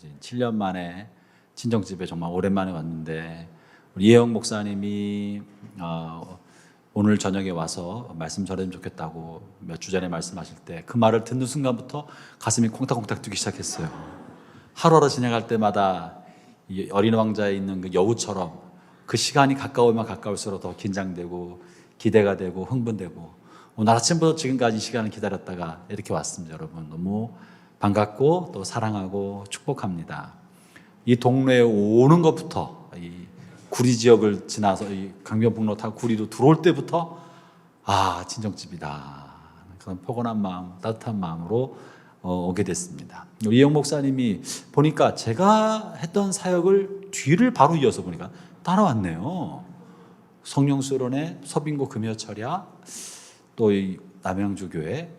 이제 7년 만에 친정집에 정말 오랜만에 왔는데 우리 이혜영 목사님이 오늘 저녁에 와서 말씀 전해주면 좋겠다고 몇 주 전에 말씀하실 때 그 말을 듣는 순간부터 가슴이 콩닥콩닥 뛰기 시작했어요. 하루하루 지나갈 때마다 이 어린 왕자에 있는 그 여우처럼 그 시간이 가까우면 가까울수록 더 긴장되고 기대가 되고 흥분되고 오늘 아침부터 지금까지 이 시간을 기다렸다가 이렇게 왔습니다. 여러분 너무 반갑고 또 사랑하고 축복합니다. 이 동네에 오는 것부터 이 구리 지역을 지나서 이 강변북로 타고 구리로 들어올 때부터 친정집이다 그런 포근한 마음 따뜻한 마음으로 오게 됐습니다. 우리 이영 목사님이 보니까 제가 했던 사역을 뒤를 바로 이어서 보니까 따라왔네요. 성령수련회 서빙고 금요철야 또 이 남양주 교회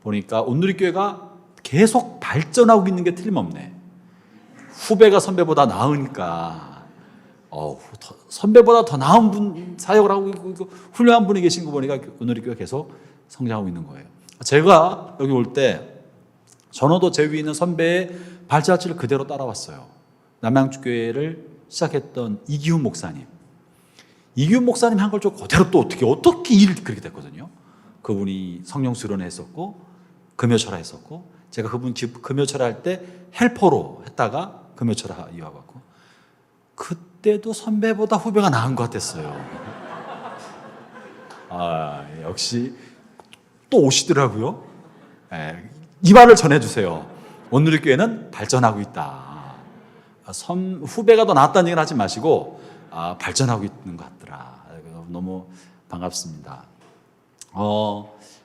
보니까 온누리교회가 계속 발전하고 있는 게 틀림없네. 후배가 선배보다 나으니까 선배보다 더 나은 분 사역을 하고 있고 훌륭한 분이 계신 거 보니까 온누리교회가 계속 성장하고 있는 거예요. 제가 여기 올 때 전어도 제 위에 있는 선배의 발자취를 그대로 따라왔어요. 남양주 교회를 시작했던 이기훈 목사님. 이기훈 목사님 한 걸 좀 그대로 또 어떻게 일이 그렇게 됐거든요. 그분이 성령 수련회 했었고 금요철야 했었고 제가 그분 금요철야 할 때 헬퍼로 했다가 금요철야 이어갔고 그때도 선배보다 후배가 나은 것 같았어요. 역시 또 오시더라고요. 이 말을 전해주세요. 온누리교회는 발전하고 있다. 후배가 더 낫다는 얘기는 하지 마시고 발전하고 있는 것 같더라. 너무 반갑습니다.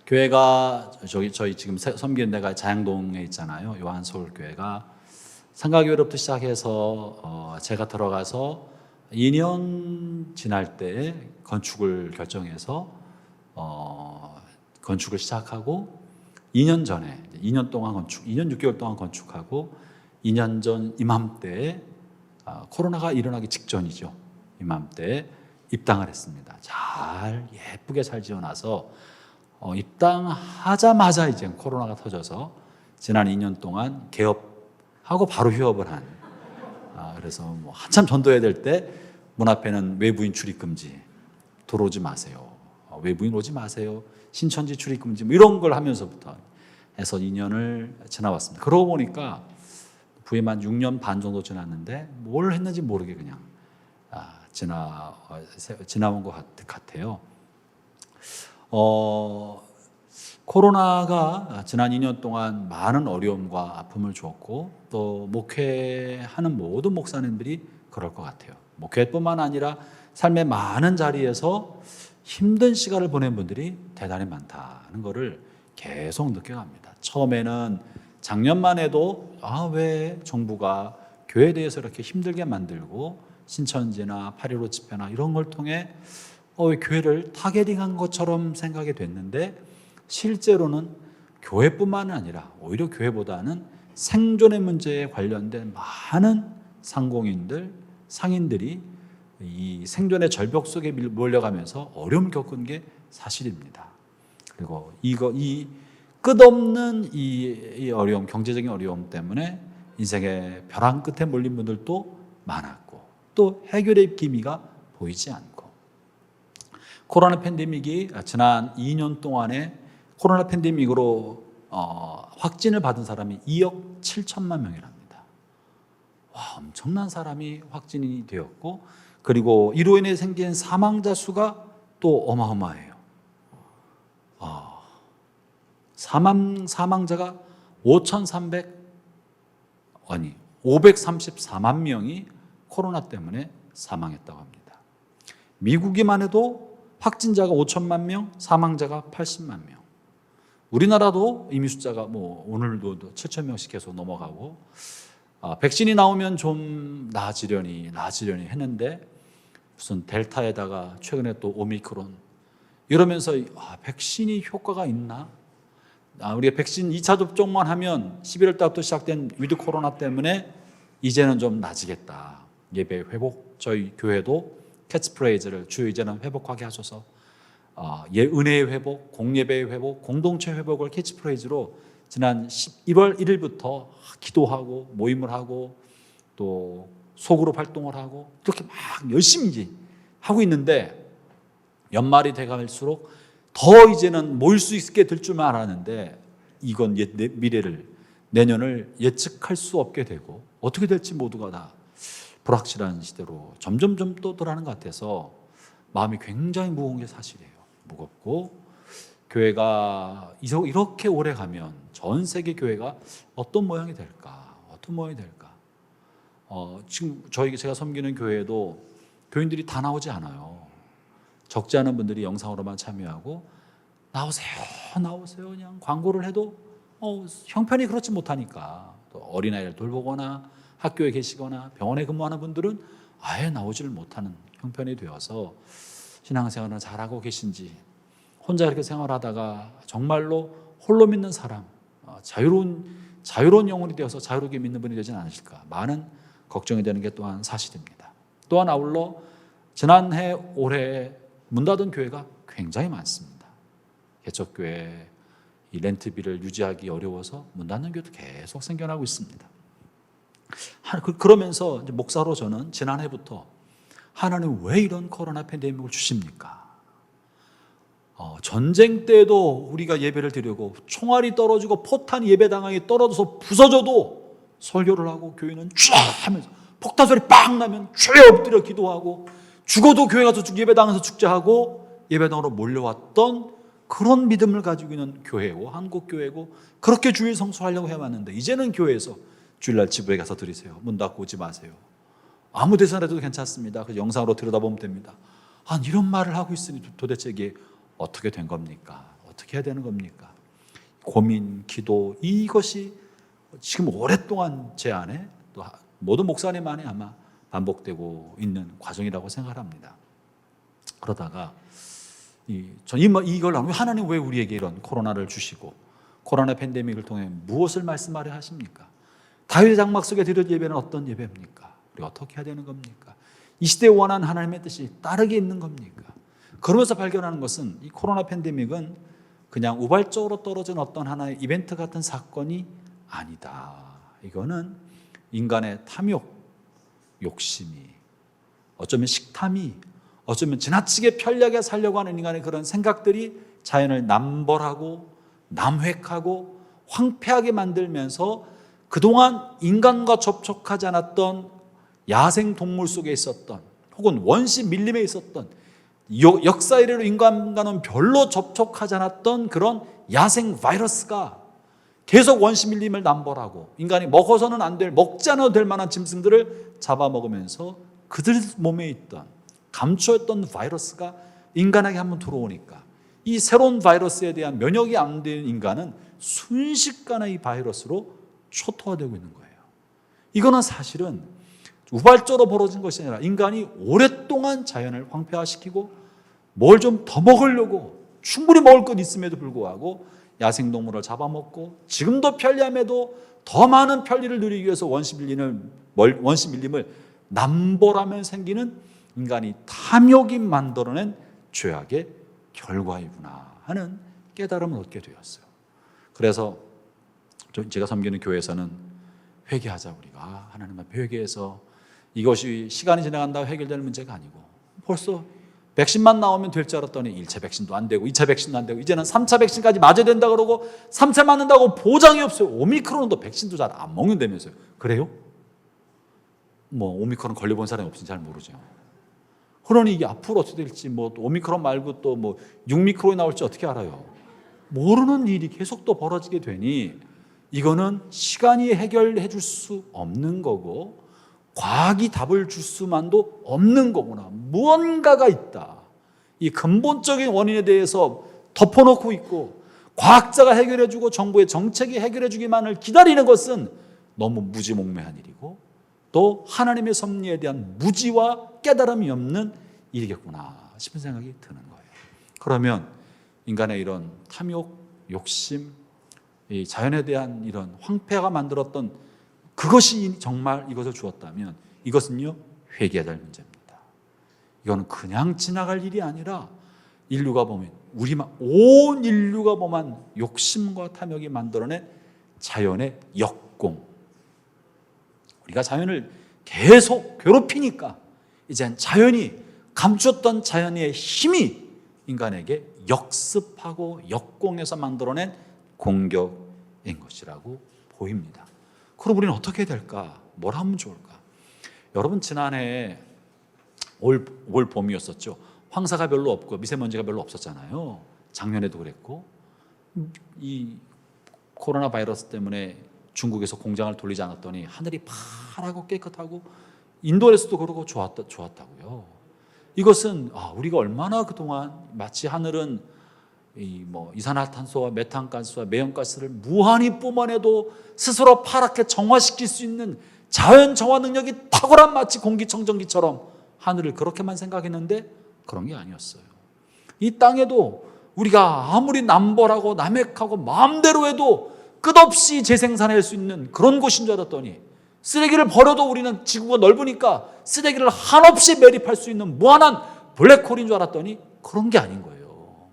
교회가 저희 지금 섬기는 데가 자양동에 있잖아요. 요한서울교회가 상가교회로부터 시작해서 제가 들어가서 2년 지날 때 건축을 결정해서 건축을 시작하고 2년 전에 2년 동안 2년 6개월 동안 건축하고 2년 전 이맘때에 코로나가 일어나기 직전이죠. 이맘때에 입당을 했습니다. 잘 예쁘게 잘 지어놔서 입당하자마자 이제 코로나가 터져서 지난 2년 동안 개업하고 바로 휴업을 한 그래서 한참 전도해야 될 때 문 앞에는 외부인 출입 금지, 들어오지 마세요. 외부인 오지 마세요. 신천지 출입 금지 이런 걸 하면서부터 해서 2년을 지나왔습니다. 그러고 보니까 부임한 6년 반 정도 지났는데 뭘 했는지 모르게 그냥 지나온 것 같아요. 코로나가 지난 2년 동안 많은 어려움과 아픔을 주었고 또 목회하는 모든 목사님들이 그럴 것 같아요. 목회뿐만 아니라 삶의 많은 자리에서 힘든 시간을 보낸 분들이 대단히 많다는 것을 계속 느껴갑니다. 처음에는 작년만 해도 왜 정부가 교회에 대해서 이렇게 힘들게 만들고 신천지나 8.15 집회나 이런 걸 통해 교회를 타겟팅한 것처럼 생각이 됐는데 실제로는 교회뿐만 아니라 오히려 교회보다는 생존의 문제에 관련된 많은 상공인들, 상인들이 이 생존의 절벽 속에 몰려가면서 어려움을 겪은 게 사실입니다. 그리고 이 끝없는 이 어려움, 경제적인 어려움 때문에 인생의 벼랑 끝에 몰린 분들도 많았고 또 해결의 기미가 보이지 않고 코로나 팬데믹이 지난 2년 동안에 코로나 팬데믹으로 확진을 받은 사람이 2억 7천만 명이랍니다. 엄청난 사람이 확진이 되었고 그리고 이로 인해 생긴 사망자 수가 또 어마어마해요. 사망자가 534만 명이 코로나 때문에 사망했다고 합니다. 미국이만 해도 확진자가 5천만 명, 사망자가 80만 명. 우리나라도 이미 숫자가 오늘도 7천 명씩 계속 넘어가고 백신이 나오면 좀 나아지려니 했는데 무슨 델타에다가 최근에 또 오미크론 이러면서 백신이 효과가 있나? 우리가 백신 2차 접종만 하면 11월 달부터 시작된 위드 코로나 때문에 이제는 좀 나아지겠다. 예배 회복, 저희 교회도 캐치프레이즈를 주여 이제는 회복하게 하소서 은혜의 회복, 공예배의 회복, 공동체 회복을 캐치프레이즈로 지난 1월 1일부터 기도하고 모임을 하고 또 소그룹 활동을 하고 이렇게 막 열심히 이제 하고 있는데 연말이 돼갈수록 더 이제는 모일 수 있게 될 줄만 알았는데 이건 미래를 내년을 예측할 수 없게 되고 어떻게 될지 모두가 다 불확실한 시대로 점점 또 돌아가는 것 같아서 마음이 굉장히 무거운 게 사실이에요. 무겁고 교회가 이렇게 오래 가면 전 세계 교회가 어떤 모양이 될까? 어떤 모양이 될까? 지금 제가 섬기는 교회도 교인들이 다 나오지 않아요. 적지 않은 분들이 영상으로만 참여하고 나오세요 그냥 광고를 해도 형편이 그렇지 못하니까 또 어린아이를 돌보거나 학교에 계시거나 병원에 근무하는 분들은 아예 나오지를 못하는 형편이 되어서 신앙생활을 잘하고 계신지 혼자 이렇게 생활하다가 정말로 홀로 믿는 사람, 자유로운 영혼이 되어서 자유롭게 믿는 분이 되지 않으실까 많은 걱정이 되는 게 또한 사실입니다. 또한 아울러 지난해 올해 문 닫은 교회가 굉장히 많습니다. 개척교회 이 렌트비를 유지하기 어려워서 문 닫는 교회도 계속 생겨나고 있습니다. 그러면서 이제 목사로 저는 지난해부터 하나님 왜 이런 코로나 팬데믹을 주십니까? 전쟁 때도 우리가 예배를 드리고 총알이 떨어지고 포탄 예배당하게 떨어져서 부서져도 설교를 하고 교회는 쫙 하면서 폭탄 소리 빵 나면 죄 엎드려 기도하고 죽어도 교회 가서 예배당에서 축제하고 예배당으로 몰려왔던 그런 믿음을 가지고 있는 교회고 한국교회고 그렇게 주일 성수하려고 해왔는데 이제는 교회에서 주일날 지부에 가서 드리세요. 문 닫고 오지 마세요. 아무 데서나 해도 괜찮습니다. 그 영상으로 들여다보면 됩니다. 이런 말을 하고 있으니 도대체 이게 어떻게 된 겁니까? 어떻게 해야 되는 겁니까? 고민, 기도 이것이 지금 오랫동안 제 안에 또 모든 목사님 안에 아마 반복되고 있는 과정이라고 생각합니다. 그러다가 이걸 하나님 왜 우리에게 이런 코로나를 주시고 코로나 팬데믹을 통해 무엇을 말씀하려 하십니까? 다윗의 장막 속에 드린 예배는 어떤 예배입니까? 우리가 어떻게 해야 되는 겁니까? 이 시대에 원하는 하나님의 뜻이 따르게 있는 겁니까? 그러면서 발견하는 것은 이 코로나 팬데믹은 그냥 우발적으로 떨어진 어떤 하나의 이벤트 같은 사건이 아니다. 이거는 인간의 탐욕, 욕심이 어쩌면 식탐이 어쩌면 지나치게 편리하게 살려고 하는 인간의 그런 생각들이 자연을 남벌하고 남획하고 황폐하게 만들면서 그동안 인간과 접촉하지 않았던 야생 동물 속에 있었던 혹은 원시 밀림에 있었던 역사 이래로 인간과는 별로 접촉하지 않았던 그런 야생 바이러스가 계속 원시 밀림을 남벌하고 인간이 먹어서는 안 될, 먹지 않아도 될 만한 짐승들을 잡아먹으면서 그들 몸에 있던 감춰있던 바이러스가 인간에게 한번 들어오니까 이 새로운 바이러스에 대한 면역이 안 된 인간은 순식간에 이 바이러스로 초토화되고 있는 거예요. 이거는 사실은 우발적으로 벌어진 것이 아니라 인간이 오랫동안 자연을 황폐화시키고 뭘 좀 더 먹으려고 충분히 먹을 것 있음에도 불구하고 야생동물을 잡아먹고 지금도 편리함에도 더 많은 편리를 누리기 위해서 원시 밀림을 남벌하면 생기는 인간이 탐욕이 만들어낸 죄악의 결과이구나 하는 깨달음을 얻게 되었어요. 그래서 제가 섬기는 교회에서는 회개하자 우리가 하나님 앞에 회개해서 이것이 시간이 지나간다고 해결될 문제가 아니고 벌써 백신만 나오면 될 줄 알았더니 1차 백신도 안 되고 2차 백신도 안 되고 이제는 3차 백신까지 맞아야 된다 그러고 3차 맞는다고 보장이 없어요. 오미크론도 백신도 잘 안 먹는다면서요. 그래요? 오미크론 걸려본 사람이 없으니 잘 모르죠. 그러니 이게 앞으로 어떻게 될지 오미크론 말고 또 6미크론이 나올지 어떻게 알아요? 모르는 일이 계속 또 벌어지게 되니 이거는 시간이 해결해 줄 수 없는 거고 과학이 답을 줄 수만도 없는 거구나. 무언가가 있다. 이 근본적인 원인에 대해서 덮어놓고 있고 과학자가 해결해 주고 정부의 정책이 해결해 주기만을 기다리는 것은 너무 무지몽매한 일이고 또 하나님의 섭리에 대한 무지와 깨달음이 없는 일이겠구나 싶은 생각이 드는 거예요. 그러면 인간의 이런 탐욕, 욕심, 이 자연에 대한 이런 황폐가 만들었던 그것이 정말 이것을 주었다면 이것은요 회개해야 될 문제입니다. 이거는 그냥 지나갈 일이 아니라 인류가 보면 온 인류가 범한 욕심과 탐욕이 만들어낸 자연의 역공. 우리가 자연을 계속 괴롭히니까 이젠 자연이 감추었던 자연의 힘이 인간에게 역습하고 역공해서 만들어낸 공격인 것이라고 보입니다. 그럼 우리는 어떻게 해야 될까? 뭘 하면 좋을까? 여러분, 지난해 올 봄이었었죠. 황사가 별로 없고 미세먼지가 별로 없었잖아요. 작년에도 그랬고, 이 코로나 바이러스 때문에 중국에서 공장을 돌리지 않았더니 하늘이 파랗고 깨끗하고 인도에서도 그러고 좋았다고요. 이것은 우리가 얼마나 그동안 마치 하늘은 이산화탄소와 메탄가스와 매연가스를 무한히 뿜어내도 스스로 파랗게 정화시킬 수 있는 자연 정화 능력이 탁월한 마치 공기청정기처럼 하늘을 그렇게만 생각했는데 그런 게 아니었어요. 이 땅에도 우리가 아무리 남벌하고 남획하고 마음대로 해도 끝없이 재생산할 수 있는 그런 곳인 줄 알았더니, 쓰레기를 버려도 우리는 지구가 넓으니까 쓰레기를 한없이 매립할 수 있는 무한한 블랙홀인 줄 알았더니 그런 게 아닌 거예요.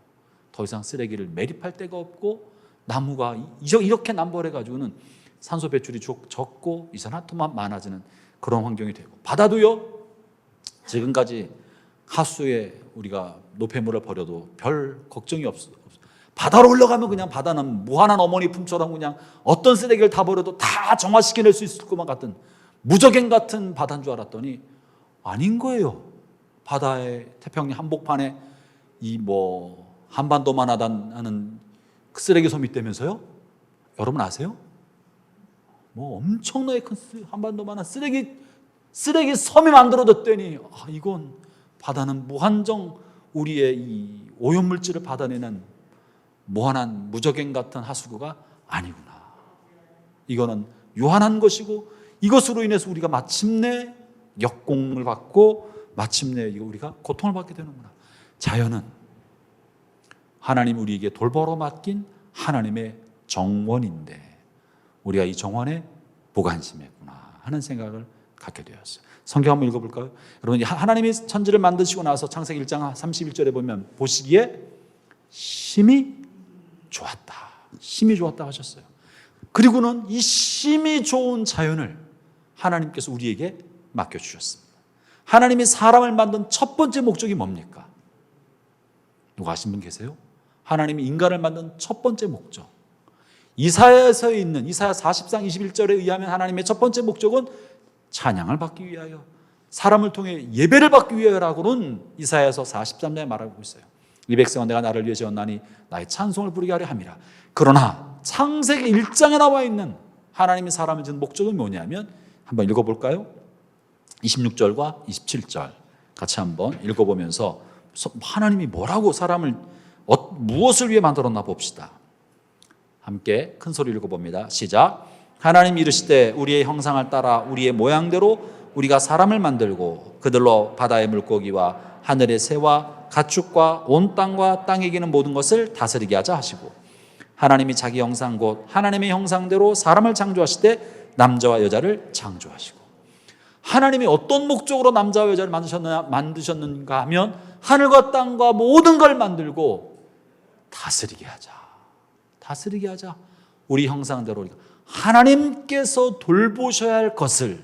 더 이상 쓰레기를 매립할 데가 없고, 나무가 이렇게 남벌해가지고는 산소 배출이 적고 이산화탄소만 많아지는 그런 환경이 되고, 바다도요, 지금까지 하수에 우리가 노폐물을 버려도 별 걱정이 없어. 바다로 올라가면 그냥 바다는 무한한 어머니 품처럼 그냥 어떤 쓰레기를 다 버려도 다 정화시켜낼 수 있을 것만 같은 무적행 같은 바다인 줄 알았더니 아닌 거예요. 바다의 태평양 한복판에 한반도만 하는 그 쓰레기 섬이 있다면서요? 여러분 아세요? 엄청나게 큰 한반도만한 쓰레기 섬이 만들어졌더니 이건 바다는 무한정 우리의 이 오염물질을 받아내는 무한한 무적행 같은 하수구가 아니구나. 이거는 유한한 것이고, 이것으로 인해서 우리가 마침내 역공을 받고 마침내 우리가 고통을 받게 되는구나. 자연은 하나님 우리에게 돌보러 맡긴 하나님의 정원인데 우리가 이 정원에 보관심했구나 하는 생각을 갖게 되었어요. 성경 한번 읽어볼까요? 여러분, 하나님이 천지를 만드시고 나서 창세기 1장 31절에 보면 보시기에 심히 좋았다. 심히 좋았다 하셨어요. 그리고는 이 심히 좋은 자연을 하나님께서 우리에게 맡겨주셨습니다. 하나님이 사람을 만든 첫 번째 목적이 뭡니까? 누가 아신 분 계세요? 하나님이 인간을 만든 첫 번째 목적, 이사야서에 있는 이사야 40장 21절에 의하면 하나님의 첫 번째 목적은 찬양을 받기 위하여, 사람을 통해 예배를 받기 위하여라고는 이사야서 43장에 말하고 있어요. 이 백성은 내가 나를 위해 지었나니 나의 찬송을 부르게 하려 함이라. 그러나 창세기 1장에 나와 있는 하나님이 사람을 지은 목적은 뭐냐면, 한번 읽어볼까요? 26절과 27절 같이 한번 읽어보면서 하나님이 뭐라고 사람을 무엇을 위해 만들었나 봅시다. 함께 큰 소리 읽어봅니다. 시작. 하나님이 이르시되 우리의 형상을 따라 우리의 모양대로 우리가 사람을 만들고 그들로 바다의 물고기와 하늘의 새와 가축과 온 땅과 땅에 기는 모든 것을 다스리게 하자 하시고, 하나님이 자기 형상 곧 하나님의 형상대로 사람을 창조하시되 남자와 여자를 창조하시고. 하나님이 어떤 목적으로 남자와 여자를 만드셨는가 하면 하늘과 땅과 모든 걸 만들고 다스리게 하자. 다스리게 하자. 우리 형상대로 하나님께서 돌보셔야 할 것을,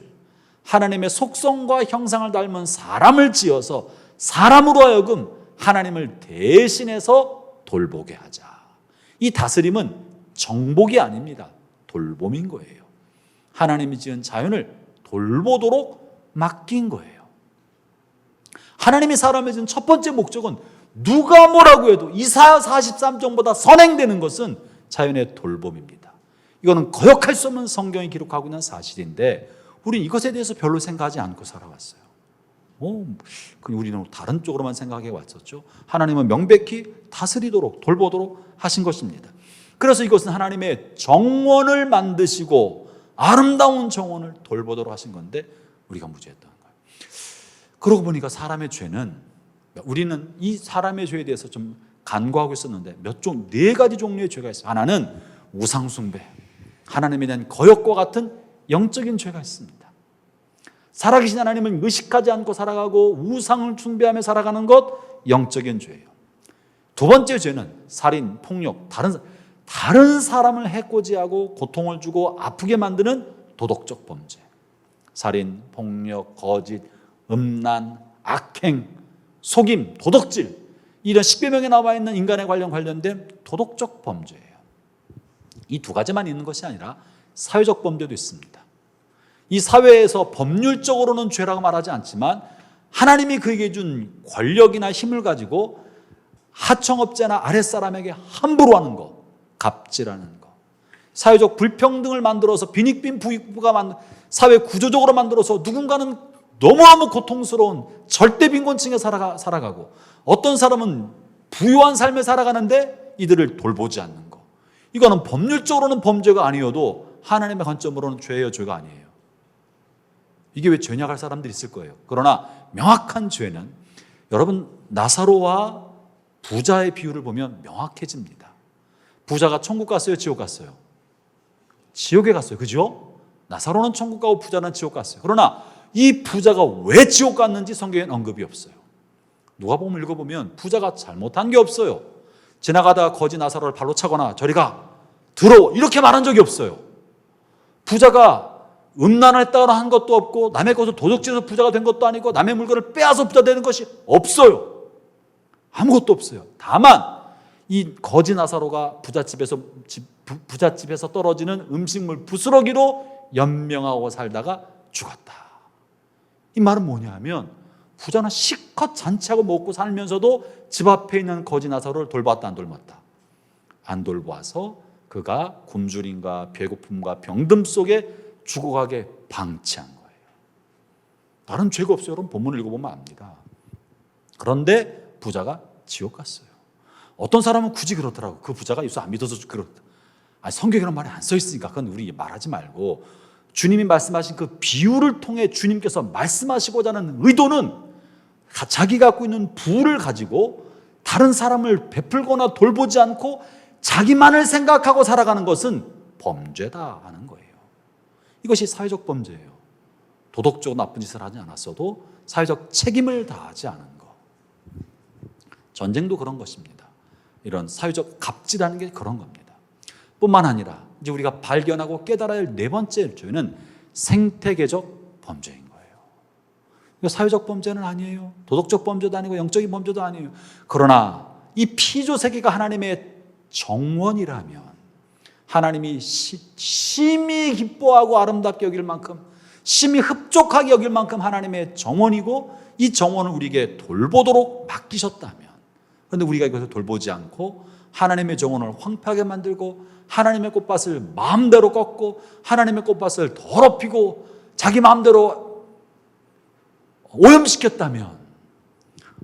하나님의 속성과 형상을 닮은 사람을 지어서 사람으로 하여금 하나님을 대신해서 돌보게 하자. 이 다스림은 정복이 아닙니다. 돌봄인 거예요. 하나님이 지은 자연을 돌보도록 맡긴 거예요. 하나님이 사람을 지은 첫 번째 목적은 누가 뭐라고 해도 이사야 43장보다 선행되는 것은 자연의 돌봄입니다. 이거는 거역할 수 없는 성경이 기록하고 있는 사실인데 우리는 이것에 대해서 별로 생각하지 않고 살아왔어요. 우리는 다른 쪽으로만 생각해 왔었죠. 하나님은 명백히 다스리도록 돌보도록 하신 것입니다. 그래서 이것은 하나님의 정원을 만드시고 아름다운 정원을 돌보도록 하신 건데 우리가 무지했다는 거예요. 그러고 보니까 사람의 죄는, 우리는 이 사람의 죄에 대해서 좀 간과하고 있었는데 네 가지 종류의 죄가 있어요. 하나는 우상숭배, 하나님에 대한 거역과 같은 영적인 죄가 있습니다. 살아계신 하나님을 의식하지 않고 살아가고 우상을 숭배하며 살아가는 것, 영적인 죄예요. 두 번째 죄는 살인, 폭력, 다른 사람을 해코지하고 고통을 주고 아프게 만드는 도덕적 범죄. 살인, 폭력, 거짓, 음란, 악행, 속임, 도덕질, 이런 십계명에 나와 있는 인간에 관련된 도덕적 범죄예요. 이 두 가지만 있는 것이 아니라 사회적 범죄도 있습니다. 이 사회에서 법률적으로는 죄라고 말하지 않지만 하나님이 그에게 준 권력이나 힘을 가지고 하청업자나 아랫사람에게 함부로 하는 것, 갑질하는 것, 사회적 불평등을 만들어서 빈익빈 부익부가 사회 구조적으로 만들어서 누군가는 너무너무 고통스러운 절대 빈곤층에 살아가고 어떤 사람은 부유한 삶을 살아가는데 이들을 돌보지 않는 것. 이거는 법률적으로는 범죄가 아니어도 하나님의 관점으로는 죄예요, 죄가 아니에요. 이게 왜 죄냐 할 사람들이 있을 거예요. 그러나 명확한 죄는, 여러분 나사로와 부자의 비유를 보면 명확해집니다. 부자가 천국 갔어요, 지옥 갔어요? 지옥에 갔어요. 그죠? 나사로는 천국 가고 부자는 지옥 갔어요. 그러나 이 부자가 왜 지옥 갔는지 성경에는 언급이 없어요. 누가복음 읽어보면 부자가 잘못한 게 없어요. 지나가다가 거지 나사로를 발로 차거나 저리 가, 들어오, 이렇게 말한 적이 없어요. 부자가 음란을 했다거나 한 것도 없고 남의 것을 도둑질해서 부자가 된 것도 아니고 남의 물건을 빼앗아 부자 되는 것이 없어요. 아무것도 없어요. 다만 이 거지 나사로가 부잣집에서 떨어지는 음식물 부스러기로 연명하고 살다가 죽었다. 이 말은 뭐냐면 부자는 실컷 잔치하고 먹고 살면서도 집 앞에 있는 거지 나사로를 돌봤다, 안 돌봤다? 안 돌봐서 그가 굶주림과 배고픔과 병듦 속에 죽어가게 방치한 거예요. 다른 죄가 없어요. 여러분 본문을 읽어보면 압니다. 그런데 부자가 지옥 갔어요. 어떤 사람은 굳이 그렇더라고. 그 부자가 예수 안 믿어서 그렇다. 아니, 성경이라는 말이 안 써 있으니까 그건 우리 말하지 말고, 주님이 말씀하신 그 비유를 통해 주님께서 말씀하시고자 하는 의도는 자기가 갖고 있는 부를 가지고 다른 사람을 베풀거나 돌보지 않고 자기만을 생각하고 살아가는 것은 범죄다 하는 거예요. 이것이 사회적 범죄예요. 도덕적으로 나쁜 짓을 하지 않았어도 사회적 책임을 다하지 않은 것. 전쟁도 그런 것입니다. 이런 사회적 갑질하는 게 그런 겁니다. 뿐만 아니라 이제 우리가 발견하고 깨달아야 할 네 번째 죄는 생태계적 범죄인 거예요. 이거 사회적 범죄는 아니에요. 도덕적 범죄도 아니고 영적인 범죄도 아니에요. 그러나 이 피조 세계가 하나님의 정원이라면 하나님이 심히 기뻐하고 아름답게 여길 만큼, 심히 흡족하게 여길 만큼 하나님의 정원이고 이 정원을 우리에게 돌보도록 맡기셨다면, 그런데 우리가 이것을 돌보지 않고 하나님의 정원을 황폐하게 만들고 하나님의 꽃밭을 마음대로 꺾고 하나님의 꽃밭을 더럽히고 자기 마음대로 오염시켰다면,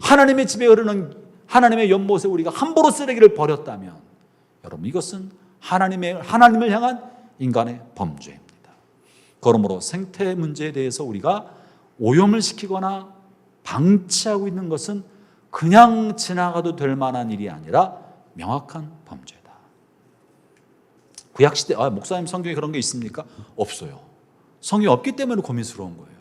하나님의 집에 흐르는 하나님의 연못에 우리가 함부로 쓰레기를 버렸다면, 여러분 이것은 하나님을 향한 인간의 범죄입니다. 그러므로 생태 문제에 대해서 우리가 오염을 시키거나 방치하고 있는 것은 그냥 지나가도 될 만한 일이 아니라 명확한 범죄다. 구약시대, 목사님 성경에 그런 게 있습니까? 없어요. 성경이 없기 때문에 고민스러운 거예요.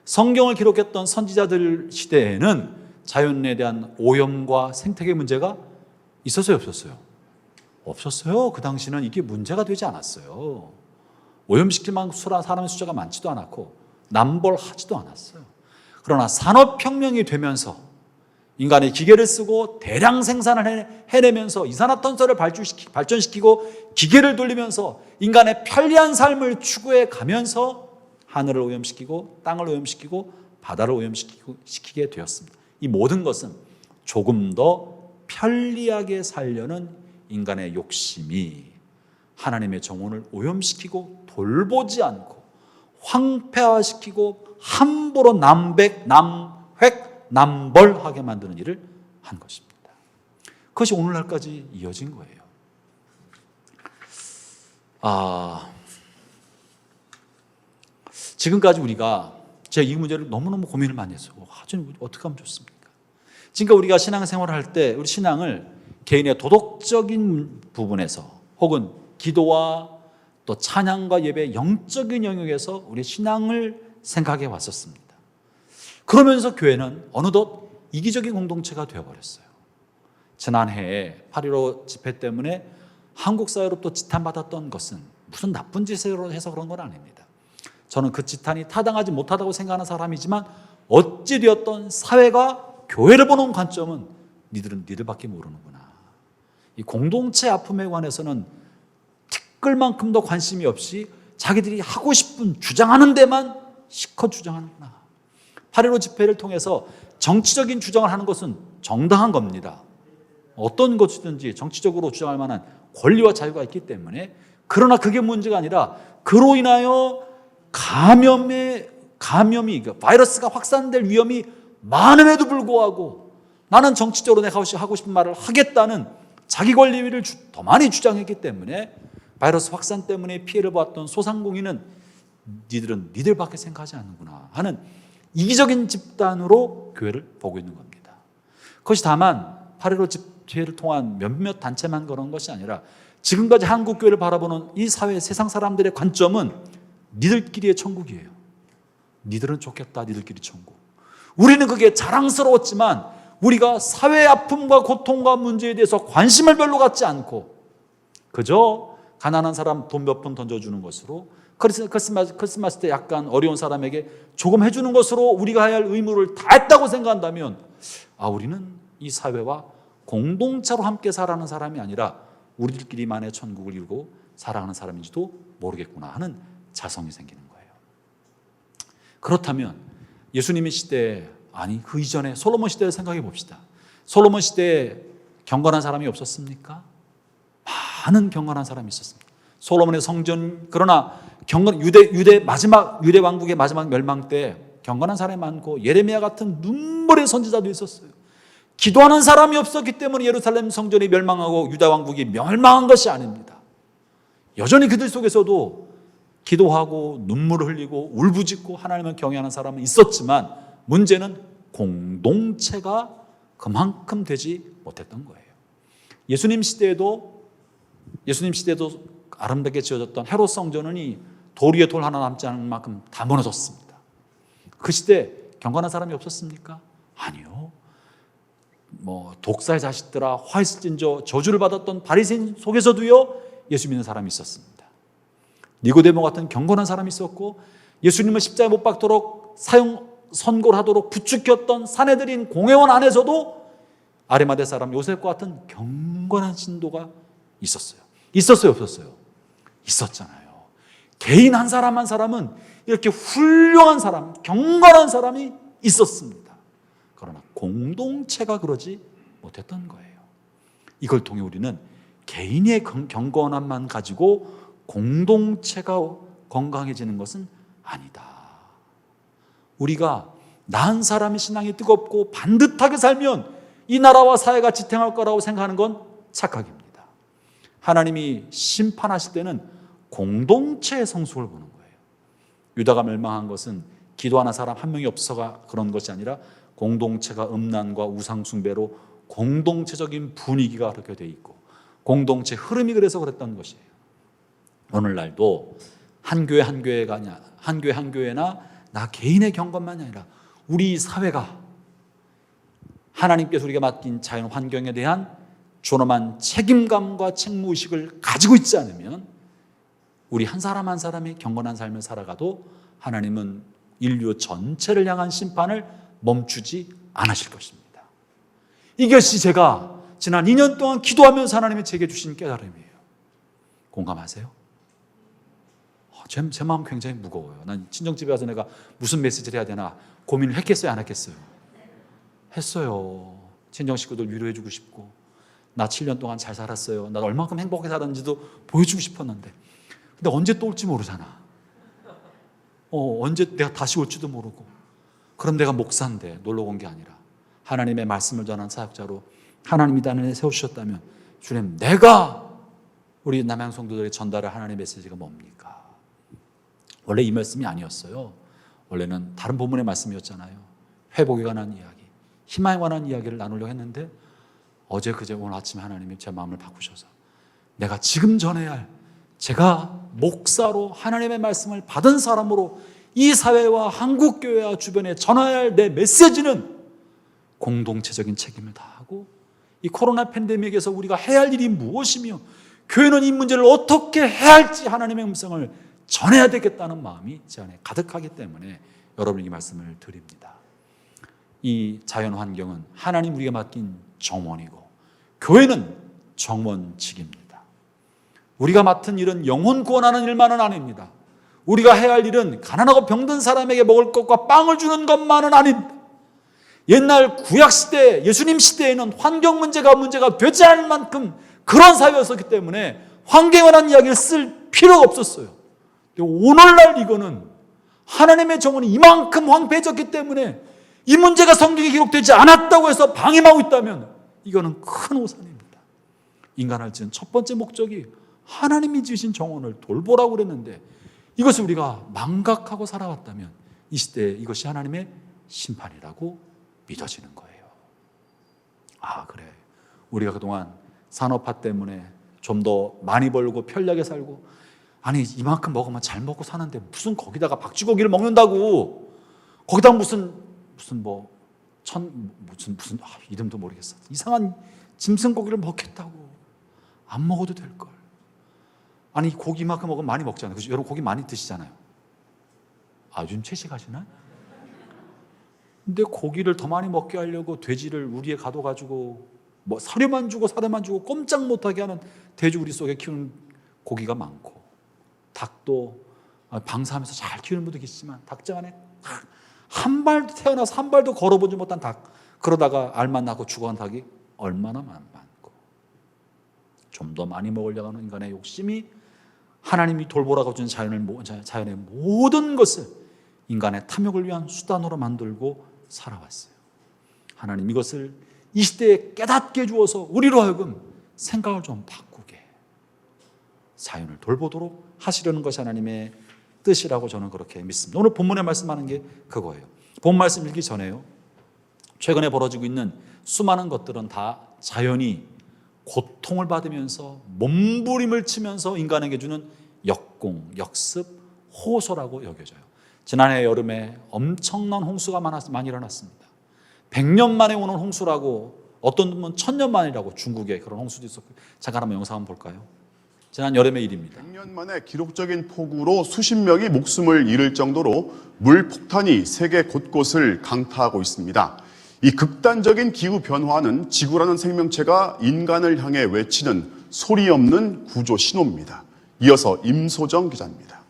성경을 기록했던 선지자들 시대에는 자연에 대한 오염과 생태계 문제가 있었어요, 없었어요? 없었어요. 그 당시는 이게 문제가 되지 않았어요. 오염시킬 만큼 사람의 숫자가 많지도 않았고 남벌하지도 않았어요. 그러나 산업혁명이 되면서 인간의 기계를 쓰고 대량 생산을 해내면서 이산화탄소를 발전시키고 기계를 돌리면서 인간의 편리한 삶을 추구해 가면서 하늘을 오염시키고 땅을 오염시키고 바다를 오염시키게 되었습니다. 이 모든 것은 조금 더 편리하게 살려는 인간의 욕심이 하나님의 정원을 오염시키고 돌보지 않고 황폐화시키고 함부로 남백, 남획, 남벌하게 만드는 일을 한 것입니다. 그것이 오늘날까지 이어진 거예요. 지금까지 우리가, 제가 이 문제를 너무너무 고민을 많이 했어요. 어떻게 하면 좋습니까? 지금까지 우리가 신앙생활을 할 때 우리 신앙을 개인의 도덕적인 부분에서 혹은 기도와 또 찬양과 예배 영적인 영역에서 우리 신앙을 생각해 왔었습니다. 그러면서 교회는 어느덧 이기적인 공동체가 되어버렸어요. 지난해에 8.15 집회 때문에 한국 사회로부터 지탄받았던 것은 무슨 나쁜 짓을 해서 그런 건 아닙니다. 저는 그 지탄이 타당하지 못하다고 생각하는 사람이지만 어찌되었던 사회가 교회를 보는 관점은 니들은 니들밖에 모르는구나. 이 공동체 아픔에 관해서는 티끌만큼도 관심이 없이 자기들이 하고 싶은 주장하는 데만 실컷 주장하는구나. 8.15 집회를 통해서 정치적인 주장을 하는 것은 정당한 겁니다. 어떤 것이든지 정치적으로 주장할 만한 권리와 자유가 있기 때문에, 그러나 그게 문제가 아니라 그로 인하여 감염이 바이러스가 확산될 위험이 많음에도 불구하고 나는 정치적으로 내가 하고 싶은 말을 하겠다는 자기 권리를 더 많이 주장했기 때문에 바이러스 확산 때문에 피해를 보았던 소상공인은 니들은 니들밖에 생각하지 않는구나 하는 이기적인 집단으로 교회를 보고 있는 겁니다. 그것이 다만 8.15 집회를 통한 몇몇 단체만 그런 것이 아니라 지금까지 한국 교회를 바라보는 이 사회 세상 사람들의 관점은 니들끼리의 천국이에요. 니들은 좋겠다, 니들끼리 천국. 우리는 그게 자랑스러웠지만 우리가 사회의 아픔과 고통과 문제에 대해서 관심을 별로 갖지 않고 그저 가난한 사람 돈 몇 푼 던져주는 것으로, 크리스마스 때 약간 어려운 사람에게 조금 해주는 것으로 우리가 해야 할 의무를 다 했다고 생각한다면, 우리는 이 사회와 공동체로 함께 살아가는 사람이 아니라 우리들끼리만의 천국을 이루고 살아가는 사람인지도 모르겠구나 하는 자성이 생기는 거예요. 그렇다면 예수님의 시대에, 그 이전에 솔로몬 시대를 생각해 봅시다. 솔로몬 시대에 경건한 사람이 없었습니까? 많은 경건한 사람이 있었습니다. 솔로몬의 성전, 그러나 유대 왕국의 마지막 멸망 때 경건한 사람이 많고 예레미야 같은 눈물의 선지자도 있었어요. 기도하는 사람이 없었기 때문에 예루살렘 성전이 멸망하고 유다 왕국이 멸망한 것이 아닙니다. 여전히 그들 속에서도 기도하고 눈물을 흘리고 울부짖고 하나님을 경외하는 사람은 있었지만 문제는 공동체가 그만큼 되지 못했던 거예요. 예수님 시대에도 아름답게 지어졌던 헤롯 성전은 돌 위에 돌 하나 남지 않을 만큼 다 무너졌습니다. 그 시대 경건한 사람이 없었습니까? 아니요. 독사의 자식들아 화 있을진저 저주를 받았던 바리새인 속에서도요 예수 믿는 사람이 있었습니다. 니고데모 같은 경건한 사람이 있었고, 예수님을 십자가에 못 박도록 선고를 하도록 부추겼던 사내들인 공회원 안에서도 아리마대 사람 요셉과 같은 경건한 신도가 있었어요. 있었어요, 없었어요? 있었잖아요. 개인 한 사람 한 사람은 이렇게 훌륭한 사람, 경건한 사람이 있었습니다. 그러나 공동체가 그러지 못했던 거예요. 이걸 통해 우리는 개인의 경건함만 가지고 공동체가 건강해지는 것은 아니다. 우리가 나 한 사람의 신앙이 뜨겁고 반듯하게 살면 이 나라와 사회가 지탱할 거라고 생각하는 건 착각입니다. 하나님이 심판하실 때는 공동체의 성숙을 보는 거예요. 유다가 멸망한 것은 기도하는 사람 한 명이 없어가 그런 것이 아니라 공동체가 음란과 우상숭배로 공동체적인 분위기가 그렇게 돼 있고 공동체 흐름이 그래서 그랬던 것이에요. 오늘날도 한 교회 한 교회나 나 개인의 경건만이 아니라 우리 사회가 하나님께서 우리가 맡긴 자연 환경에 대한 존엄한 책임감과 책무의식을 가지고 있지 않으면 우리 한 사람 한 사람이 경건한 삶을 살아가도 하나님은 인류 전체를 향한 심판을 멈추지 않으실 것입니다. 이것이 제가 지난 2년 동안 기도하면서 하나님이 제게 주신 깨달음이에요. 공감하세요? 제 마음 굉장히 무거워요. 난 친정집에 가서 내가 무슨 메시지를 해야 되나 고민을 했겠어요, 안 했겠어요? 했어요. 친정 식구들 위로해주고 싶고 나 7년 동안 잘 살았어요, 나 얼만큼 행복하게 살았는지도 보여주고 싶었는데 근데 언제 또 올지 모르잖아. 언제 내가 다시 올지도 모르고. 그럼 내가 목사인데 놀러 온 게 아니라 하나님의 말씀을 전한 사역자로 하나님이 나를 세우셨다면 주님, 내가 우리 남양 성도들의 전달할 하나님의 메시지가 뭡니까? 원래 이 말씀이 아니었어요. 원래는 다른 본문의 말씀이었잖아요. 회복에 관한 이야기, 희망에 관한 이야기를 나누려고 했는데 어제 그제 오늘 아침에 하나님이 제 마음을 바꾸셔서 내가 지금 전해야 할, 제가 목사로 하나님의 말씀을 받은 사람으로 이 사회와 한국교회와 주변에 전해야 할 내 메시지는 공동체적인 책임을 다하고 이 코로나 팬데믹에서 우리가 해야 할 일이 무엇이며 교회는 이 문제를 어떻게 해야 할지 하나님의 음성을 전해야 되겠다는 마음이 제 안에 가득하기 때문에 여러분 이 말씀을 드립니다. 이 자연 환경은 하나님 우리가 맡긴 정원이고 교회는 정원직입니다. 우리가 맡은 일은 영혼 구원하는 일만은 아닙니다. 우리가 해야 할 일은 가난하고 병든 사람에게 먹을 것과 빵을 주는 것만은 아닙니다. 옛날 구약시대, 예수님 시대에는 환경 문제가 되지 않을 만큼 그런 사회였었기 때문에 환경에 관한 이야기를 쓸 필요가 없었어요. 오늘날 이거는 하나님의 정원이 이만큼 황폐해졌기 때문에 이 문제가 성경에 기록되지 않았다고 해서 방임하고 있다면 이거는 큰 오산입니다. 인간을 지은 첫 번째 목적이 하나님이 지으신 정원을 돌보라고 그랬는데 이것을 우리가 망각하고 살아왔다면 이 시대에 이것이 하나님의 심판이라고 믿어지는 거예요. 아, 그래. 우리가 그동안 산업화 때문에 좀 더 많이 벌고 편리하게 살고, 아니 이만큼 먹으면 잘 먹고 사는데 무슨 거기다가 박쥐고기를 먹는다고, 거기다 무슨 이름도 모르겠어, 이상한 짐승고기를 먹겠다고. 안 먹어도 될 걸. 아니 고기만큼 먹으면 많이 먹잖아요. 그죠? 여러분 고기 많이 드시잖아요. 아, 요즘 채식하시나? 근데 고기를 더 많이 먹게 하려고 돼지를 우리에 가둬가지고 뭐 사료만 주고 사료만 주고 꼼짝 못하게 하는 돼지우리 속에 키우는 고기가 많고, 닭도 방사하면서 잘 키우는 분도 계시지만 닭장 안에 한 발도 태어나서 한 발도 걸어보지 못한 닭, 그러다가 알만 낳고 죽어간 닭이 얼마나 많고, 좀 더 많이 먹으려고 하는 인간의 욕심이 하나님이 돌보라고 준 자연의 모든 것을 인간의 탐욕을 위한 수단으로 만들고 살아왔어요. 하나님 이것을 이 시대에 깨닫게 주어서 우리로 하여금 생각을 좀 바꾸게, 자연을 돌보도록 하시려는 것이 하나님의 뜻이라고 저는 그렇게 믿습니다. 오늘 본문에 말씀하는 게 그거예요. 본 말씀 읽기 전에요, 최근에 벌어지고 있는 수많은 것들은 다 자연이 고통을 받으면서 몸부림을 치면서 인간에게 주는 역공, 역습, 호소라고 여겨져요. 지난해 여름에 엄청난 홍수가 많이 일어났습니다. 100년 만에 오는 홍수라고, 어떤 분은 1000년 만이라고, 중국에 그런 홍수도 있었고. 잠깐 한번 영상 한번 볼까요? 지난 여름의 일입니다. 100년 만에 기록적인 폭우로 수십 명이 목숨을 잃을 정도로 물 폭탄이 세계 곳곳을 강타하고 있습니다. 이 극단적인 기후 변화는 지구라는 생명체가 인간을 향해 외치는 소리 없는 구조 신호입니다. 이어서 임소정 기자입니다.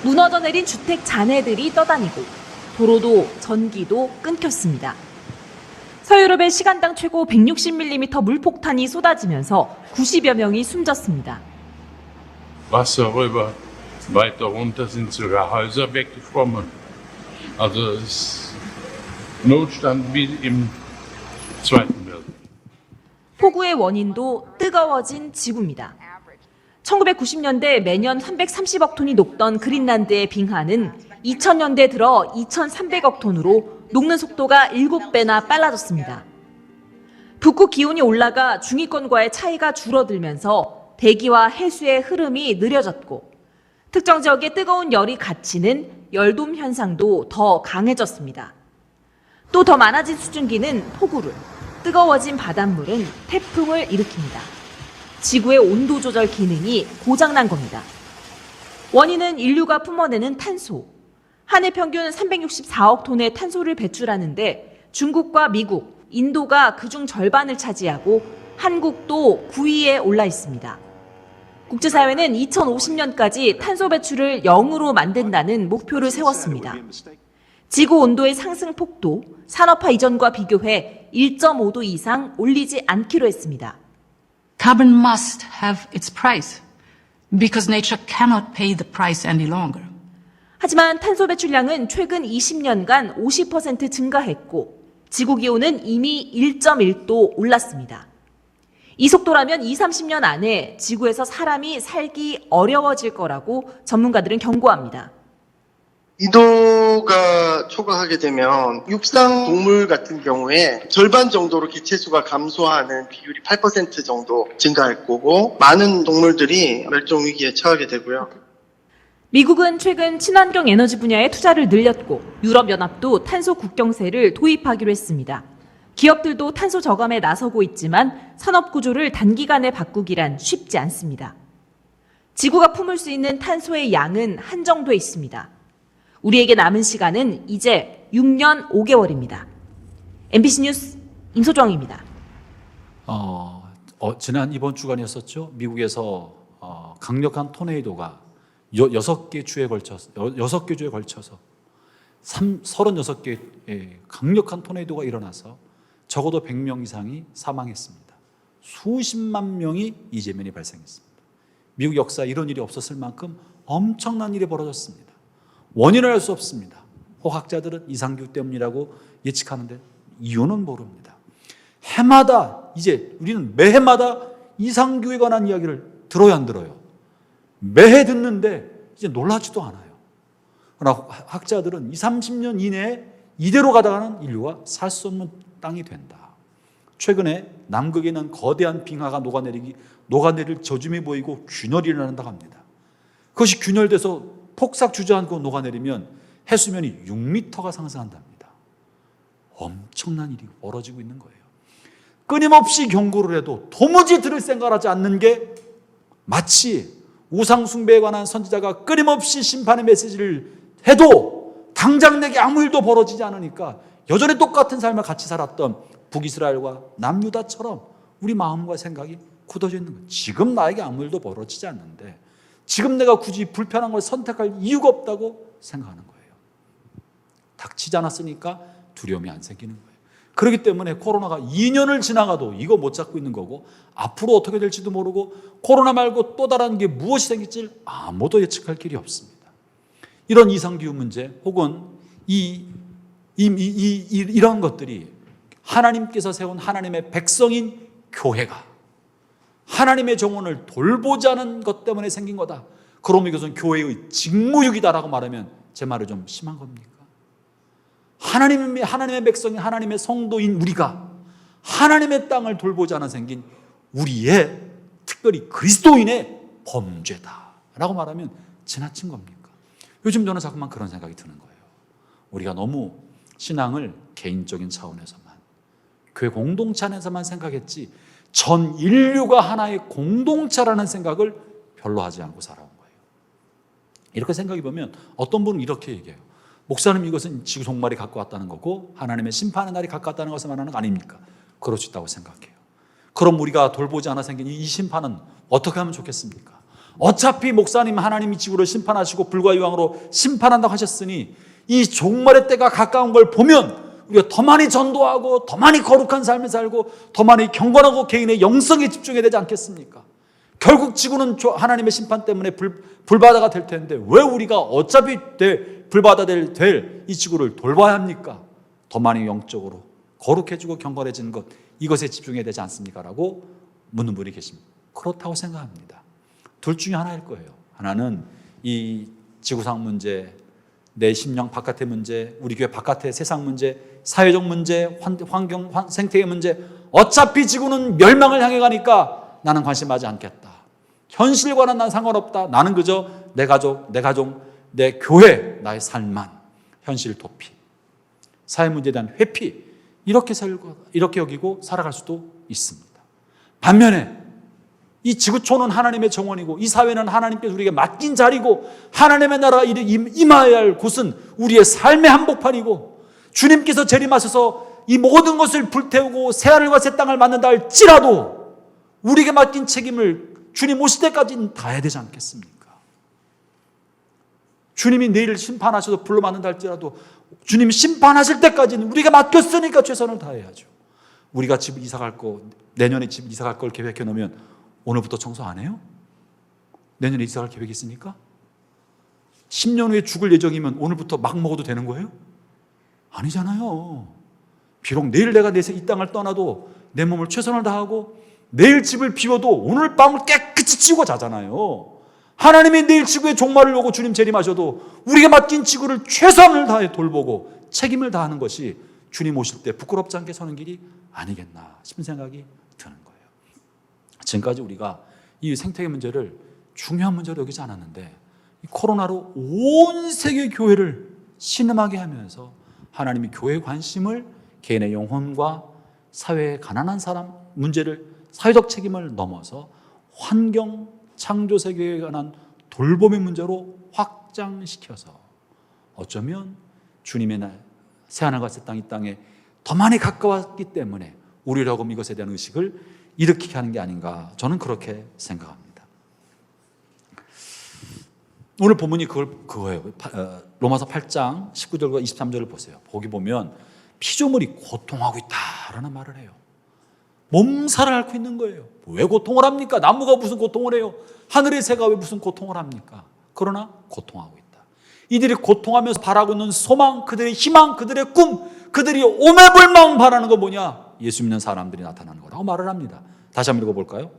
무너져 내린 주택 잔해들이 떠다니고 도로도 전기도 끊겼습니다. 서유럽의 시간당 최고 160mm 물폭탄이 쏟아지면서 90여 명이 숨졌습니다. Wasser weiter runter sind sogar Häuser weggeschwommen. Also es ist Notstand wie im Zweiten Weltkrieg. 폭우의 원인도 뜨거워진 지구입니다. 1990년대 매년 330억 톤이 녹던 그린란드의 빙하는 2000년대 들어 2300억 톤으로 녹는 속도가 7배나 빨라졌습니다. 북극 기온이 올라가 중위권과의 차이가 줄어들면서 대기와 해수의 흐름이 느려졌고, 특정 지역의 뜨거운 열이 갇히는 열돔 현상도 더 강해졌습니다. 또 더 많아진 수증기는 폭우를, 뜨거워진 바닷물은 태풍을 일으킵니다. 지구의 온도 조절 기능이 고장난 겁니다. 원인은 인류가 뿜어내는 탄소. 한 해 평균 364억 톤의 탄소를 배출하는데 중국과 미국, 인도가 그중 절반을 차지하고 한국도 9위에 올라 있습니다. 국제사회는 2050년까지 탄소 배출을 0으로 만든다는 목표를 세웠습니다. 지구 온도의 상승 폭도 산업화 이전과 비교해 1.5도 이상 올리지 않기로 했습니다. Carbon must have its price because nature cannot pay the price any longer. 하지만 탄소 배출량은 최근 20년간 50% 증가했고 지구 기온은 이미 1.1도 올랐습니다. 이 속도라면 20-30년 안에 지구에서 사람이 살기 어려워질 거라고 전문가들은 경고합니다. 이도가 초과하게 되면 육상 동물 같은 경우에 절반 정도로 개체수가 감소하는 비율이 8% 정도 증가할 거고, 많은 동물들이 멸종 위기에 처하게 되고요. 미국은 최근 친환경 에너지 분야에 투자를 늘렸고 유럽연합도 탄소 국경세를 도입하기로 했습니다. 기업들도 탄소 저감에 나서고 있지만 산업 구조를 단기간에 바꾸기란 쉽지 않습니다. 지구가 품을 수 있는 탄소의 양은 한정돼 있습니다. 우리에게 남은 시간은 이제 6년 5개월입니다. MBC 뉴스 임소정입니다. 지난 이번 주간이었었죠. 미국에서 강력한 토네이도가 6개 주에 걸쳐서 36개의 강력한 토네이도가 일어나서 적어도 100명 이상이 사망했습니다. 수십만 명이 이재민이 발생했습니다. 미국 역사에 이런 일이 없었을 만큼 엄청난 일이 벌어졌습니다. 원인을 알 수 없습니다. 호학자들은 이상기후 때문이라고 예측하는데 이유는 모릅니다. 해마다 이제 우리는 매해마다 이상기후에 관한 이야기를 들어야 안 들어요. 매해 듣는데 이제 놀라지도 않아요. 그러나 학자들은 20, 30년 이내에 이대로 가다가는 인류가 살 수 없는 땅이 된다. 최근에 남극에 있는 거대한 빙하가 녹아내릴 저짐이 보이고 균열이 일어난다고 합니다. 그것이 균열돼서 폭삭 주저앉고 녹아내리면 해수면이 6m가 상승한답니다. 엄청난 일이 벌어지고 있는 거예요. 끊임없이 경고를 해도 도무지 들을 생각을 하지 않는 게 마치 우상 숭배에 관한 선지자가 끊임없이 심판의 메시지를 해도 당장 내게 아무 일도 벌어지지 않으니까 여전히 똑같은 삶을 같이 살았던 북이스라엘과 남유다처럼 우리 마음과 생각이 굳어져 있는 거예요. 지금 나에게 아무 일도 벌어지지 않는데 지금 내가 굳이 불편한 걸 선택할 이유가 없다고 생각하는 거예요. 닥치지 않았으니까 두려움이 안 생기는 거예요. 그렇기 때문에 코로나가 2년을 지나가도 이거 못 잡고 있는 거고 앞으로 어떻게 될지도 모르고 코로나 말고 또 다른 게 무엇이 생길지 아무도 예측할 길이 없습니다. 이런 이상기후 문제 혹은 이런 것들이 하나님께서 세운 하나님의 백성인 교회가 하나님의 정원을 돌보자는 것 때문에 생긴 거다. 그러면 이것은 교회의 직무유기다라고 말하면 제 말이 좀 심한 겁니까? 하나님의 백성인 하나님의 성도인 우리가 하나님의 땅을 돌보자는 생긴 우리의 특별히 그리스도인의 범죄다라고 말하면 지나친 겁니까? 요즘 저는 자꾸만 그런 생각이 드는 거예요. 우리가 너무 신앙을 개인적인 차원에서만 교회 공동체 안에서만 생각했지 전 인류가 하나의 공동체라는 생각을 별로 하지 않고 살아온 거예요. 이렇게 생각해 보면 어떤 분은 이렇게 얘기해요. 목사님 이것은 지구 종말이 갖고 왔다는 거고 하나님의 심판의 날이 갖고 왔다는 것을 말하는 거 아닙니까? 그럴 수 있다고 생각해요. 그럼 우리가 돌보지 않아 생긴 이 심판은 어떻게 하면 좋겠습니까? 어차피 목사님 하나님이 지구를 심판하시고 불과 이왕으로 심판한다고 하셨으니 이 종말의 때가 가까운 걸 보면 우리가 더 많이 전도하고 더 많이 거룩한 삶을 살고 더 많이 경건하고 개인의 영성에 집중해야 되지 않겠습니까? 결국 지구는 하나님의 심판 때문에 불바다가 될 텐데 왜 우리가 어차피 불바다 될 이 지구를 돌봐야 합니까? 더 많이 영적으로 거룩해지고 경건해지는 것 이것에 집중해야 되지 않습니까? 라고 묻는 분이 계십니다. 그렇다고 생각합니다. 둘 중에 하나일 거예요. 하나는 이 지구상 문제, 내 심령 바깥의 문제, 우리 교회 바깥의 세상 문제, 사회적 문제, 환경, 생태계 문제 어차피 지구는 멸망을 향해 가니까 나는 관심하지 않겠다. 현실과는 난 상관없다. 나는 그저 내 가족, 내 교회, 나의 삶만 현실 도피, 사회 문제에 대한 회피 이렇게 여기고 살아갈 수도 있습니다. 반면에 이 지구촌은 하나님의 정원이고 이 사회는 하나님께서 우리에게 맡긴 자리고 하나님의 나라가 임하여야 할 곳은 우리의 삶의 한복판이고 주님께서 재림하셔서 이 모든 것을 불태우고 새하늘과 새 땅을 만든다 할지라도 우리에게 맡긴 책임을 주님 오실 때까지는 다해야 되지 않겠습니까? 주님이 내일 심판하셔서 불러 만든다 할지라도 주님이 심판하실 때까지는 우리가 맡겼으니까 최선을 다해야죠. 우리가 집 이사 갈 거, 내년에 집 이사 갈 걸 계획해 놓으면 오늘부터 청소 안 해요? 내년에 이사 갈 계획이 있으니까? 10년 후에 죽을 예정이면 오늘부터 막 먹어도 되는 거예요? 아니잖아요. 비록 내일 내가 이 땅을 떠나도 내 몸을 최선을 다하고 내일 집을 비워도 오늘 밤을 깨끗이 치우고 자잖아요. 하나님이 내일 지구에 종말을 오고 주님 재림하셔도 우리가 맡긴 지구를 최선을 다해 돌보고 책임을 다하는 것이 주님 오실 때 부끄럽지 않게 서는 길이 아니겠나 싶은 생각이 드는 거예요. 지금까지 우리가 이 생태계 문제를 중요한 문제로 여기지 않았는데 이 코로나로 온 세계 교회를 신음하게 하면서 하나님이 교회의 관심을 개인의 영혼과 사회의 가난한 사람 문제를 사회적 책임을 넘어서 환경 창조 세계에 관한 돌봄의 문제로 확장시켜서 어쩌면 주님의 날 새하늘과 새 땅 이 땅에 더 많이 가까웠기 때문에 우리라고 이것에 대한 의식을 일으키게 하는 게 아닌가, 저는 그렇게 생각합니다. 오늘 본문이 그거예요. 로마서 8장 19절과 23절을 보세요. 거기 보면 피조물이 고통하고 있다라는 말을 해요. 몸살을 앓고 있는 거예요. 왜 고통을 합니까? 나무가 무슨 고통을 해요? 하늘의 새가 왜 무슨 고통을 합니까? 그러나 고통하고 있다. 이들이 고통하면서 바라고 있는 소망, 그들의 희망, 그들의 꿈, 그들이 오매불망 바라는 거 뭐냐? 예수 믿는 사람들이 나타나는 거라고 말을 합니다. 다시 한번 읽어볼까요?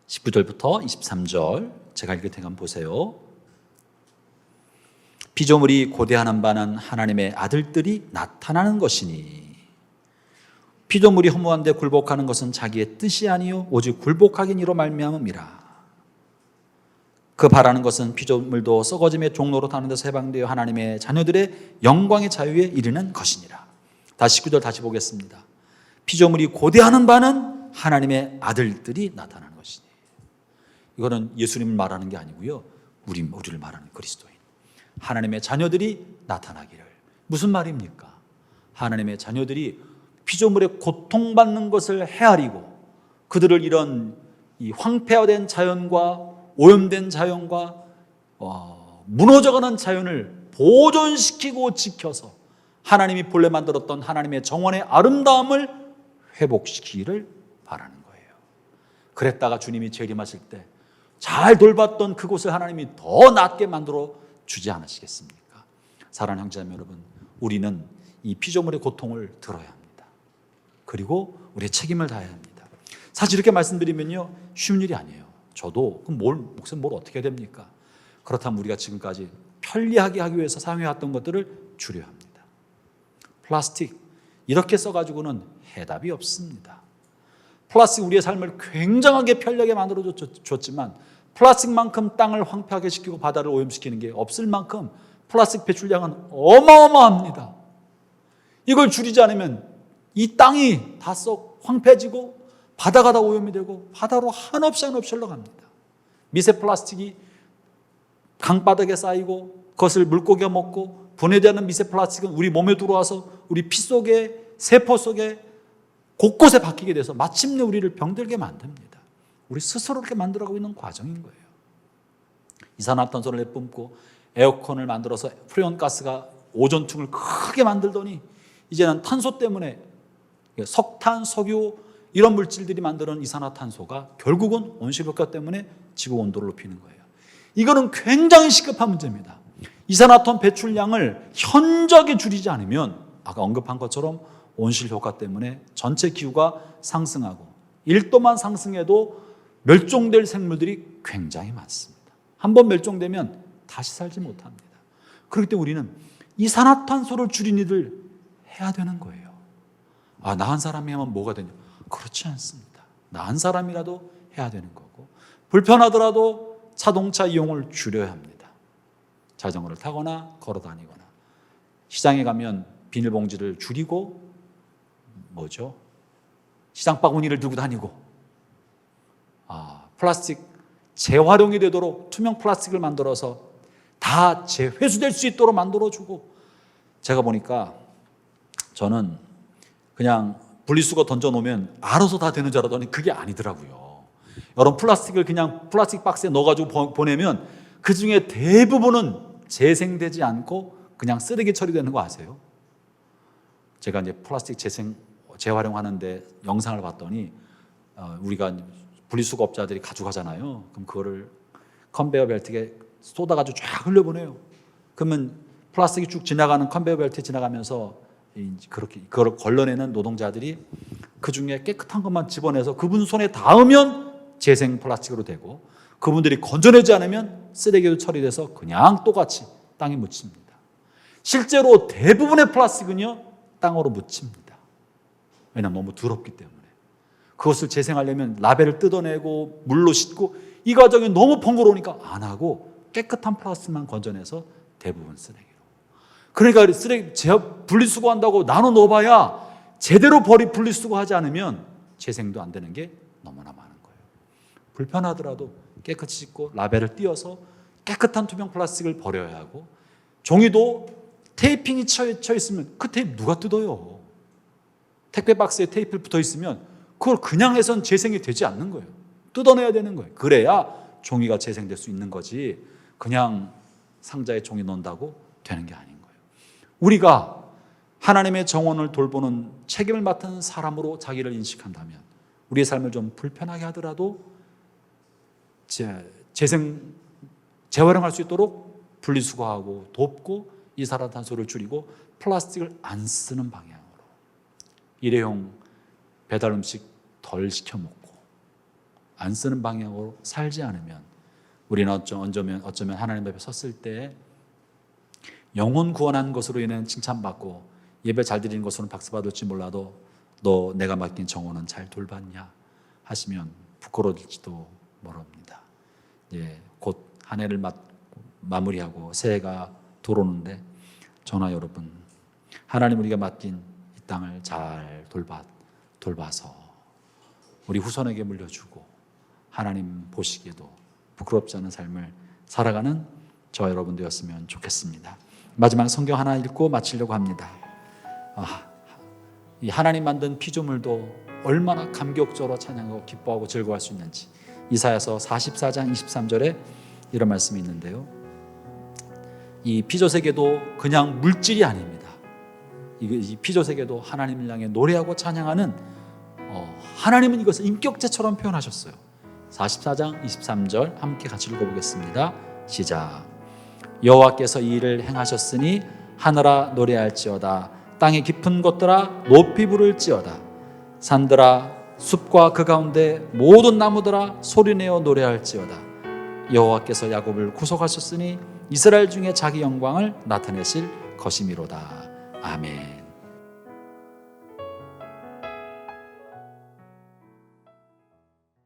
19절부터 23절 제가 읽을 테니까 한번 보세요. 피조물이 고대하는 바는 하나님의 아들들이 나타나는 것이니 피조물이 허무한데 굴복하는 것은 자기의 뜻이 아니요 오직 굴복하긴 이로 말미암음이라. 그 바라는 것은 피조물도 썩어짐의 종로로 타는 데서 해방되어 하나님의 자녀들의 영광의 자유에 이르는 것이니라. 다시 19절 다시 보겠습니다. 피조물이 고대하는 바는 하나님의 아들들이 나타나는 것이니. 이거는 예수님을 말하는 게 아니고요, 우리를 말하는 그리스도인 하나님의 자녀들이 나타나기를. 무슨 말입니까? 하나님의 자녀들이 피조물의 고통받는 것을 헤아리고 그들을 이런 이 황폐화된 자연과 오염된 자연과 무너져가는 자연을 보존시키고 지켜서 하나님이 본래 만들었던 하나님의 정원의 아름다움을 회복시키기를 바라는 거예요. 그랬다가 주님이 재림하실 때 잘 돌봤던 그곳을 하나님이 더 낫게 만들어 주지 않으시겠습니까? 사랑하는 형제자매 여러분, 우리는 이 피조물의 고통을 들어야 합니다. 그리고 우리의 책임을 다해야 합니다. 사실 이렇게 말씀드리면요, 쉬운 일이 아니에요. 저도 그럼 목사님 뭘 어떻게 해야 됩니까? 그렇다면 우리가 지금까지 편리하게 하기 위해서 사용해왔던 것들을 줄여야 합니다. 플라스틱 이렇게 써가지고는 해답이 없습니다. 플라스틱 우리의 삶을 굉장하게 편리하게 만들어줬지만 플라스틱만큼 땅을 황폐하게 시키고 바다를 오염시키는 게 없을 만큼 플라스틱 배출량은 어마어마합니다. 이걸 줄이지 않으면 이 땅이 다 썩 황폐해지고 바다가 다 오염이 되고 바다로 한없이 흘러갑니다. 미세 플라스틱이 강바닥에 쌓이고 그것을 물고기가 먹고 분해되지 않는 미세 플라스틱은 우리 몸에 들어와서 우리 피 속에 세포 속에 곳곳에 박히게 돼서 마침내 우리를 병들게 만듭니다. 우리 스스로 그렇게 만들어가고 있는 과정인 거예요. 이산화탄소를 내뿜고 에어컨을 만들어서 프레온가스가 오존층을 크게 만들더니 이제는 탄소 때문에 석탄, 석유 이런 물질들이 만드는 이산화탄소가 결국은 온실효과 때문에 지구 온도를 높이는 거예요. 이거는 굉장히 시급한 문제입니다. 이산화탄소 배출량을 현저하게 줄이지 않으면 아까 언급한 것처럼 온실효과 때문에 전체 기후가 상승하고 1도만 상승해도 멸종될 생물들이 굉장히 많습니다. 한번 멸종되면 다시 살지 못합니다. 그렇기 때문에 우리는 이산화탄소를 줄이는 일을 해야 되는 거예요. 나 한 사람이 하면 뭐가 되냐? 그렇지 않습니다. 나 한 사람이라도 해야 되는 거고, 불편하더라도 자동차 이용을 줄여야 합니다. 자전거를 타거나 걸어 다니거나, 시장에 가면 비닐봉지를 줄이고 시장 바구니를 들고 다니고, 플라스틱 재활용이 되도록 투명 플라스틱을 만들어서 다 재회수될 수 있도록 만들어주고. 제가 보니까 저는 그냥 분리수거 던져놓으면 알아서 다 되는 줄 알았더니 그게 아니더라고요. 여러분, 플라스틱을 그냥 플라스틱 박스에 넣어가지고 보내면 그 중에 대부분은 재생되지 않고 그냥 쓰레기 처리되는 거 아세요? 제가 이제 플라스틱 재활용하는데 영상을 봤더니 우리가 분리수거업자들이 가져가잖아요. 그럼 그거를 컨베이어 벨트에 쏟아가지고 쫙 흘려보내요. 그러면 플라스틱이 쭉 지나가는 컨베이어 벨트에 지나가면서 그렇게 그걸 걸러내는 노동자들이 그 중에 깨끗한 것만 집어내서 그분 손에 닿으면 재생 플라스틱으로 되고, 그분들이 건져내지 않으면 쓰레기로 처리돼서 그냥 똑같이 땅에 묻힙니다. 실제로 대부분의 플라스틱은요, 땅으로 묻힙니다. 왜냐하면 너무 더럽기 때문에. 그것을 재생하려면 라벨을 뜯어내고 물로 씻고 이 과정이 너무 번거로우니까 안 하고 깨끗한 플라스틱만 건져내서 대부분 쓰레기로. 그러니까 쓰레기 분리수거한다고 나눠 넣어봐야 제대로 분리수거하지 않으면 재생도 안 되는 게 너무나 많은 거예요. 불편하더라도 깨끗이 씻고 라벨을 띄어서 깨끗한 투명 플라스틱을 버려야 하고, 종이도 테이핑이 쳐 있으면 그 테이프 누가 뜯어요? 택배 박스에 테이프 붙어 있으면 그걸 그냥 해선 재생이 되지 않는 거예요. 뜯어내야 되는 거예요. 그래야 종이가 재생될 수 있는 거지, 그냥 상자에 종이 넣는다고 되는 게 아닌 거예요. 우리가 하나님의 정원을 돌보는 책임을 맡은 사람으로 자기를 인식한다면 우리의 삶을 좀 불편하게 하더라도 재활용할 수 있도록 분리수거하고 돕고 이산화탄소를 줄이고 플라스틱을 안 쓰는 방향으로, 일회용 배달 음식 덜 시켜 먹고 안 쓰는 방향으로 살지 않으면 우리는 어쩌면 하나님 앞에 섰을 때 영혼 구원한 것으로 인해 칭찬받고 예배 잘 드리는 것으로는 박수 받을지 몰라도 너 내가 맡긴 정원은 잘 돌봤냐 하시면 부끄러울지도 모릅니다. 곧 한 해를 마무리하고 새해가 들어오는데 저나 여러분, 하나님 우리가 맡긴 이 땅을 잘 돌봐서 우리 후손에게 물려주고 하나님 보시기에도 부끄럽지 않은 삶을 살아가는 저와 여러분 되었으면 좋겠습니다. 마지막 성경 하나 읽고 마치려고 합니다. 이 하나님 만든 피조물도 얼마나 감격적으로 찬양하고 기뻐하고 즐거워할 수 있는지, 이사야서 44장 23절에 이런 말씀이 있는데요. 이 피조세계도 그냥 물질이 아닙니다. 이 피조세계도 하나님을 향해 노래하고 찬양하는, 하나님은 이것을 인격체처럼 표현하셨어요. 44장 23절 함께 같이 읽어보겠습니다. 시작. 여호와께서 이 일을 행하셨으니 하늘아 노래할지어다. 땅의 깊은 곳들아 높이 부를지어다. 산들아 숲과 그 가운데 모든 나무들아 소리내어 노래할지어다. 여호와께서 야곱을 구속하셨으니 이스라엘 중에 자기 영광을 나타내실 것이미로다. 아멘.